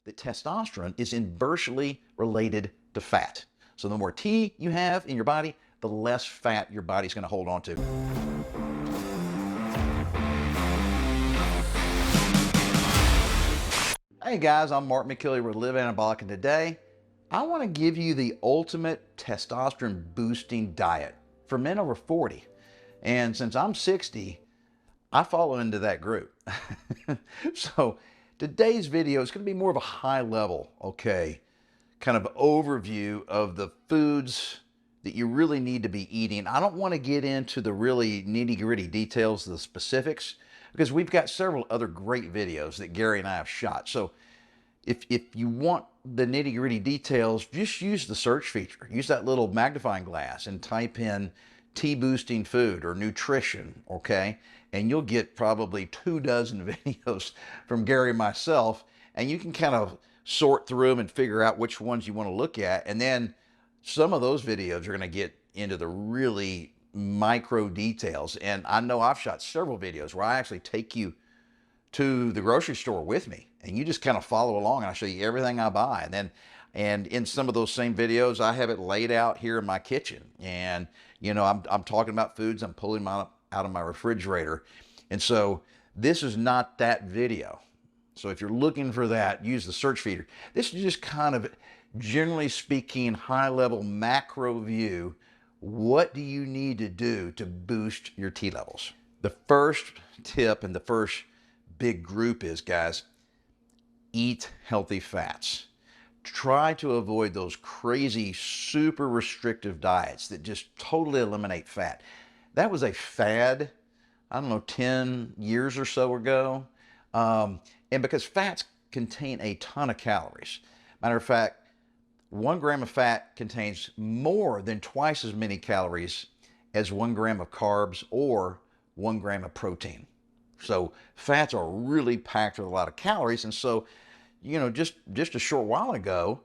that testosterone is inversely related to fat. So the more T you have in your body, the less fat your body's going to hold on to. Hey guys, I'm Mark McKilliey with Live Anabolic, and today I want to give you the ultimate testosterone boosting diet for men over 40. And since I'm 60, I follow into that group. So today's video is going to be more of a high level, kind of overview of the foods that you really need to be eating. I don't want to get into the really nitty gritty details of the specifics because we've got several other great videos that Gary and I have shot. So if you want the nitty gritty details, just use the search feature. Use that little magnifying glass and type in T boosting food or nutrition, and you'll get probably 24 videos from Gary and myself, and you can kind of sort through them and figure out which ones you want to look at. And then some of those videos are going to get into the really micro details. And I know I've shot several videos where I actually take you to the grocery store with me, and you just kind of follow along, and I show you everything I buy. And in some of those same videos, I have it laid out here in my kitchen. And, I'm talking about foods, I'm pulling them out of my refrigerator. And so this is not that video. So if you're looking for that, use the search feature. This is just kind of, generally speaking, high level macro view. What do you need to do to boost your T levels? The first tip and the first big group is, guys, eat healthy fats. Try to avoid those crazy, super restrictive diets that just totally eliminate fat. That was a fad, I don't know, 10 years or so ago. And because fats contain a ton of calories. Matter of fact, 1 gram of fat contains more than twice as many calories as 1 gram of carbs or 1 gram of protein. So fats are really packed with a lot of calories. And so, just a short while ago,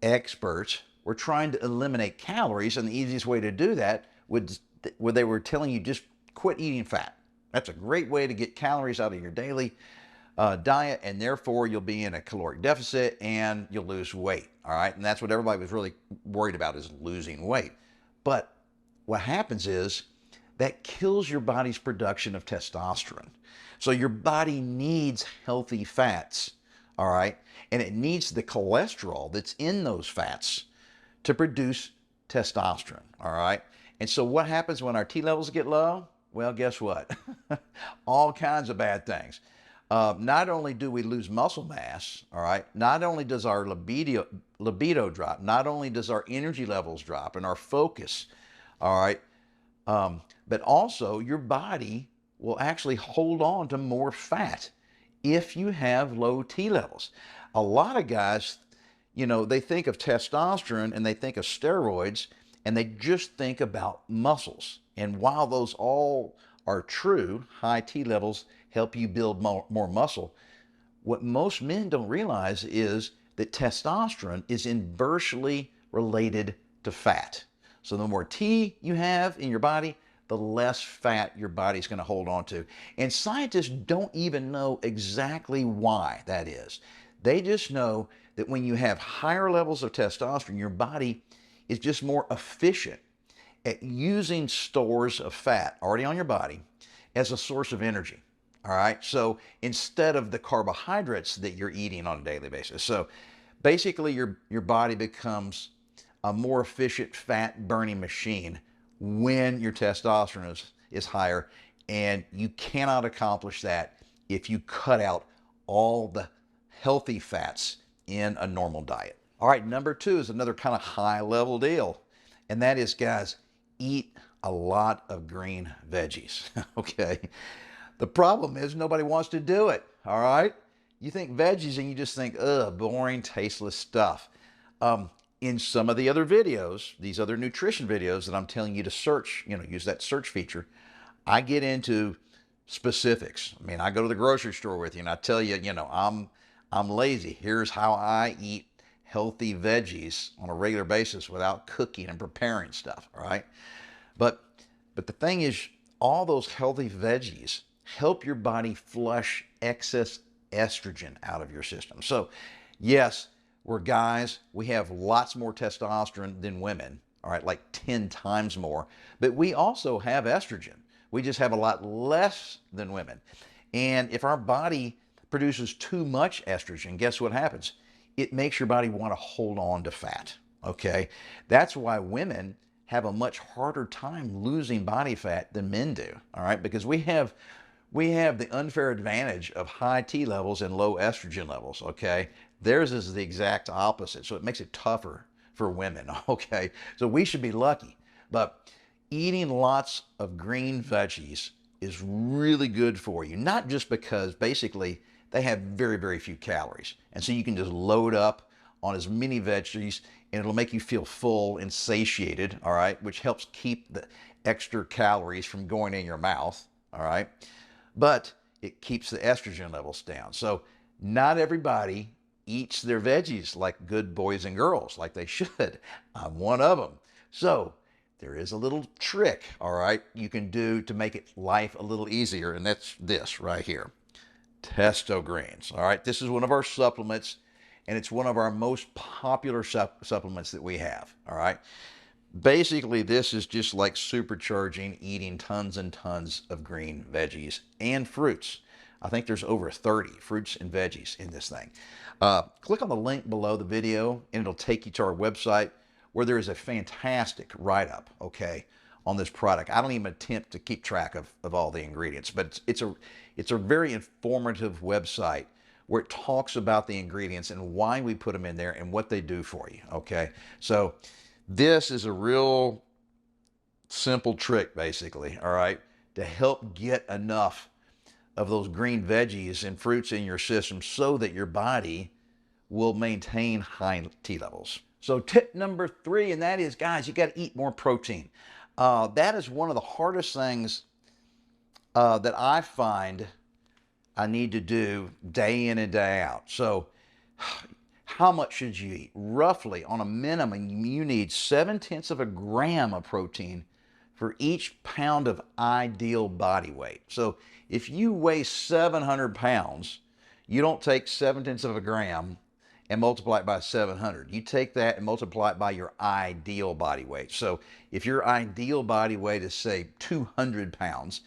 experts were trying to eliminate calories, and the easiest way to do that was where they were telling you just quit eating fat. That's a great way to get calories out of your daily diet, and therefore you'll be in a caloric deficit and you'll lose weight. All right, and that's what everybody was really worried about, is losing weight. But what happens is that kills your body's production of testosterone. So your body needs healthy fats, all right? And it needs the cholesterol that's in those fats to produce testosterone, all right? And so what happens when our T levels get low? Well, guess what? All kinds of bad things. Not only do we lose muscle mass, all right? Not only does our libido drop, not only does our energy levels drop and our focus, all right? But also your body will actually hold on to more fat if you have low T levels. A lot of guys, they think of testosterone and they think of steroids, and they just think about muscles. And while those all are true, high T levels help you build more muscle, what most men don't realize is that testosterone is inversely related to fat. So the more T you have in your body, the less fat your body's going to hold on to. And scientists don't even know exactly why that is. They just know that when you have higher levels of testosterone, your body is just more efficient at using stores of fat already on your body as a source of energy. All right, so instead of the carbohydrates that you're eating on a daily basis. So basically your body becomes a more efficient fat burning machine when your testosterone is higher, and you cannot accomplish that if you cut out all the healthy fats in a normal diet. All right, number 2 is another kind of high level deal, and that is, guys, eat a lot of green veggies. The problem is nobody wants to do it. All right, you think veggies and you just think, ugh, boring, tasteless stuff. In some of the other videos, these other nutrition videos that I'm telling you to search, use that search feature, I get into specifics. I mean, I go to the grocery store with you and I tell you, I'm lazy. Here's how I eat healthy veggies on a regular basis without cooking and preparing stuff, all right? But the thing is, all those healthy veggies help your body flush excess estrogen out of your system. So Yes, we're guys, we have lots more testosterone than women, all right, like 10 times more. But we also have estrogen. We just have a lot less than women. And if our body produces too much estrogen, guess what happens? It makes your body want to hold on to fat, okay? That's why women have a much harder time losing body fat than men do, all right? Because we have the unfair advantage of high T levels and low estrogen levels, okay? Theirs is the exact opposite, so it makes it tougher for women, okay? So we should be lucky. But eating lots of green veggies is really good for you, not just because basically they have very, very few calories. And so you can just load up on as many veggies and it'll make you feel full and satiated, all right, which helps keep the extra calories from going in your mouth, all right? But it keeps the estrogen levels down. So not everybody eats their veggies like good boys and girls, like they should. I'm one of them. So there is a little trick, all right, you can do to make it life a little easier, and that's this right here. Testo Greens, all right? This is one of our supplements, and it's one of our most popular supplements that we have, all right? Basically, this is just like supercharging eating tons and tons of green veggies and fruits. I think there's over 30 fruits and veggies in this thing. Click on the link below the video and it'll take you to our website where there is a fantastic write-up, okay, on this product. I don't even attempt to keep track of all the ingredients, but it's a very informative website where it talks about the ingredients and why we put them in there and what they do for you, okay? So this is a real simple trick, basically, all right, to help get enough of those green veggies and fruits in your system so that your body will maintain high T levels. So tip number 3, and that is, guys, you got to eat more protein. That is one of the hardest things that I find I need to do day in and day out. So how much should you eat? Roughly, on a minimum, you need 7/10 of a gram of protein for each pound of ideal body weight. So if you weigh 700 pounds, you don't take 7/10 of a gram and multiply it by 700. You take that and multiply it by your ideal body weight. So if your ideal body weight is, say, 200 pounds,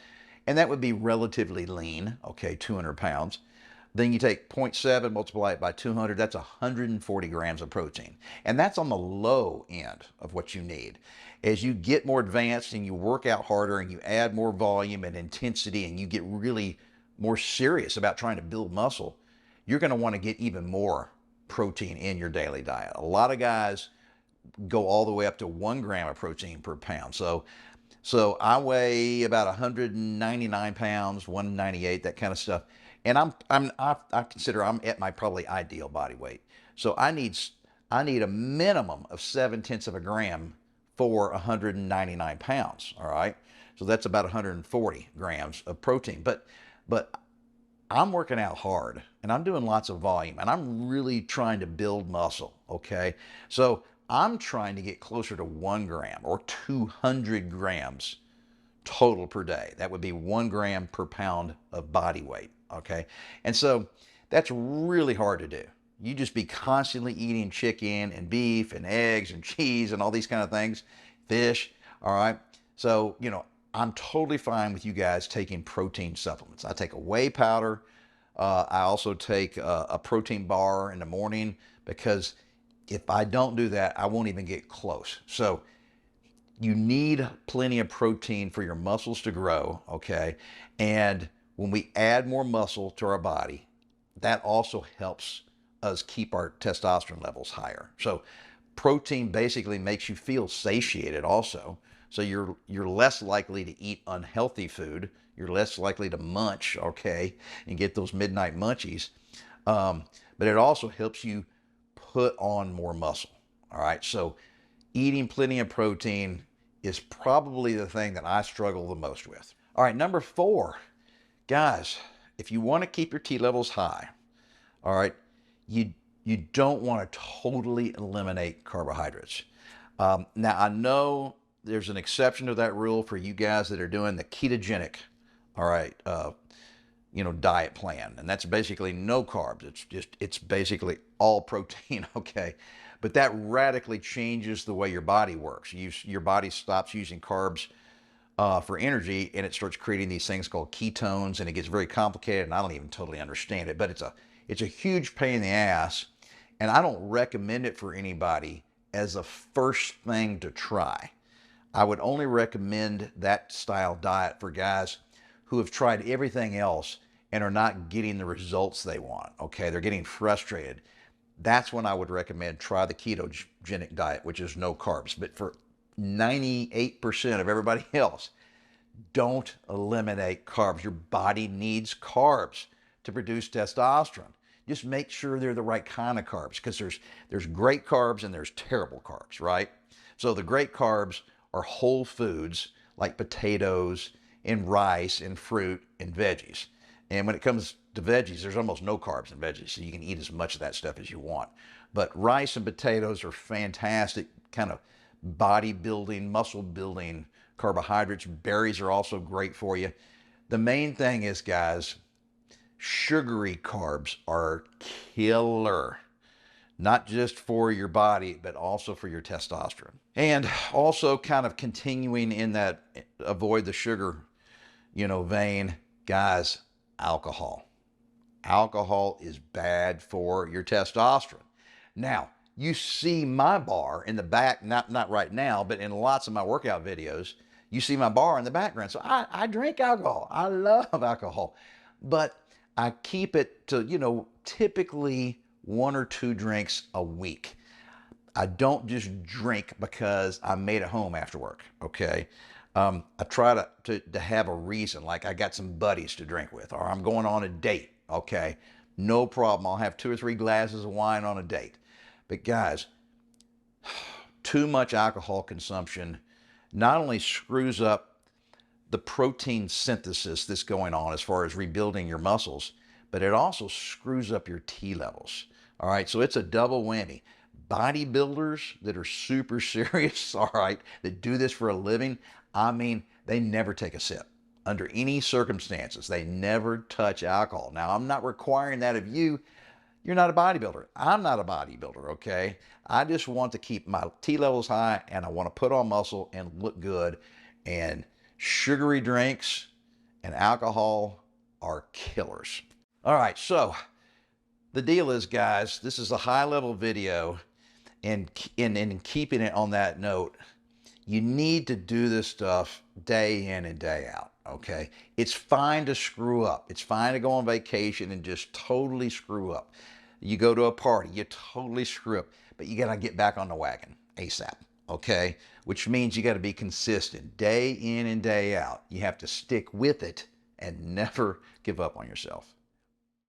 and that would be relatively lean, okay, 200 pounds, then you take 0.7, multiply it by 200, that's 140 grams of protein. And that's on the low end of what you need. As you get more advanced and you work out harder and you add more volume and intensity and you get really more serious about trying to build muscle, you're going to want to get even more protein in your daily diet. A lot of guys go all the way up to 1 gram of protein per pound. So I weigh about 199 pounds, 198, that kind of stuff. And I consider I'm at my probably ideal body weight. So I need a minimum of 7/10 of a gram for 199 pounds. All right. So that's about 140 grams of protein. But I'm working out hard and I'm doing lots of volume and I'm really trying to build muscle. Okay. So I'm trying to get closer to 1 gram or 200 grams total per day. That would be 1 gram per pound of body weight. Okay. And so that's really hard to do. You just be constantly eating chicken and beef and eggs and cheese and all these kind of things, fish. All right. So, I'm totally fine with you guys taking protein supplements. I take a whey powder. I also take a protein bar in the morning because if I don't do that, I won't even get close. So you need plenty of protein for your muscles to grow, okay? And when we add more muscle to our body, that also helps us keep our testosterone levels higher. So protein basically makes you feel satiated also. So you're less likely to eat unhealthy food. You're less likely to munch, okay, and get those midnight munchies. But it also helps you put on more muscle. All right. So eating plenty of protein is probably the thing that I struggle the most with. All right. Number 4, guys, if you want to keep your T levels high, all right, you don't want to totally eliminate carbohydrates. Now I know there's an exception to that rule for you guys that are doing the ketogenic, all right, diet plan. And that's basically no carbs. It's basically all protein, okay? But that radically changes the way your body works. Your body stops using carbs for energy, and it starts creating these things called ketones, and it gets very complicated, and I don't even totally understand it, but it's a huge pain in the ass, and I don't recommend it for anybody as a first thing to try. I would only recommend that style diet for guys who have tried everything else and are not getting the results they want. Okay, they're getting frustrated. That's when I would recommend try the ketogenic diet, which is no carbs. But for 98% of everybody else, don't eliminate carbs. Your body needs carbs to produce testosterone. Just make sure they're the right kind of carbs, because there's great carbs and there's terrible carbs, right? So the great carbs are whole foods like potatoes and rice and fruit and veggies. And when it comes to veggies, there's almost no carbs in veggies, so you can eat as much of that stuff as you want. But rice and potatoes are fantastic kind of bodybuilding, muscle building carbohydrates. Berries are also great for you. The main thing is, guys, sugary carbs are killer. Not just for your body, but also for your testosterone. And also kind of continuing in that avoid the sugar, vein, guys, alcohol. Alcohol is bad for your testosterone. Now, you see my bar in the back, not right now, but in lots of my workout videos, you see my bar in the background. So I drink alcohol. I love alcohol. But I keep it to, typically 1 or 2 drinks a week. I don't just drink because I made it home after work, okay? I try to have a reason, like I got some buddies to drink with, or I'm going on a date, okay? No problem. I'll have 2 or 3 glasses of wine on a date. But guys, too much alcohol consumption not only screws up the protein synthesis that's going on as far as rebuilding your muscles, but it also screws up your T levels. All right, so it's a double whammy. Bodybuilders that are super serious, all right, that do this for a living, I mean, they never take a sip. Under any circumstances, they never touch alcohol. Now, I'm not requiring that of you. You're not a bodybuilder. I'm not a bodybuilder, okay? I just want to keep my T levels high, and I want to put on muscle and look good. And sugary drinks and alcohol are killers. All right, so the deal is, guys, this is a high-level video, and in keeping it on that note, you need to do this stuff day in and day out, okay? It's fine to screw up. It's fine to go on vacation and just totally screw up. You go to a party, you totally screw up, but you got to get back on the wagon ASAP, okay? Which means you got to be consistent day in and day out. You have to stick with it and never give up on yourself.